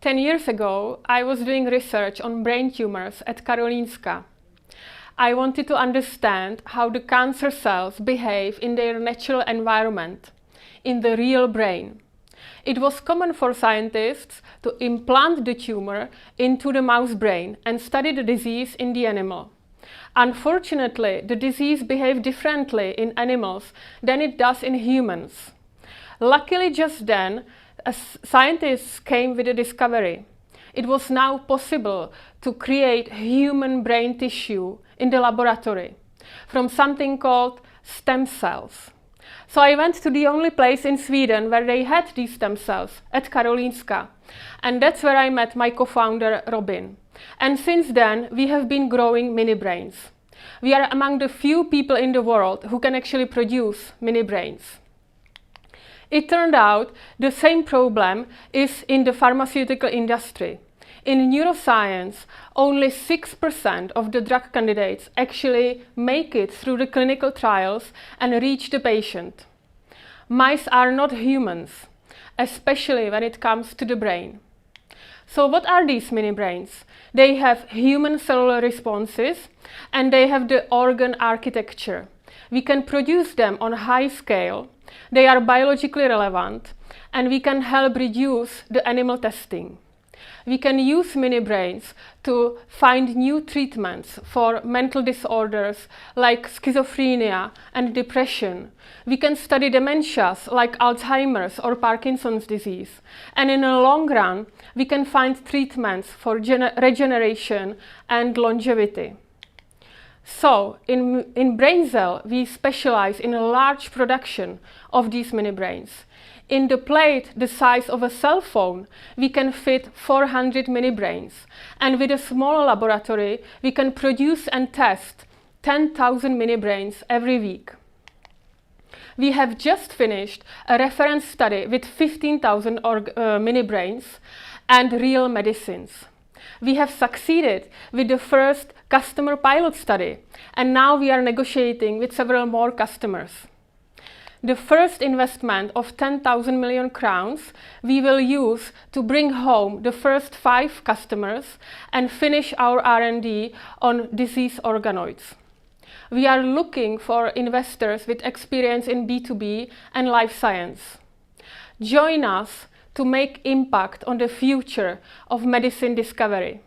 10 years ago, I was doing research on brain tumors at Karolinska. I wanted to understand how the cancer cells behave in their natural environment, in the real brain. It was common for scientists to implant the tumor into the mouse brain and study the disease in the animal. Unfortunately, the disease behaved differently in animals than it does in humans. Luckily, just then, scientists came with a discovery. It was now possible to create human brain tissue in the laboratory from something called stem cells. So I went to the only place in Sweden where they had these stem cells, at Karolinska. And that's where I met my co-founder, Robin. And since then, we have been growing mini brains. We are among the few people in the world who can actually produce mini brains. It turned out the same problem is in the pharmaceutical industry. In neuroscience, only 6% of the drug candidates actually make it through the clinical trials and reach the patient. Mice are not humans, especially when it comes to the brain. So what are these mini brains? They have human cellular responses and they have the organ architecture. We can produce them on a high scale. They are biologically relevant and we can help reduce the animal testing. We can use mini brains to find new treatments for mental disorders like schizophrenia and depression. We can study dementias like Alzheimer's or Parkinson's disease. And in the long run, we can find treatments for regeneration and longevity. So, in Brainzell, we specialize in a large production of these mini brains. In the plate the size of a cell phone, we can fit 400 mini brains. And with a small laboratory, we can produce and test 10,000 mini brains every week. We have just finished a reference study with 15,000 mini brains and real medicines. We have succeeded with the first customer pilot study, and now we are negotiating with several more customers. The first investment of 10,000 million crowns we will use to bring home the first 5 customers and finish our R&D on disease organoids. We are looking for investors with experience in B2B and life science. Join us to make impact on the future of medicine discovery.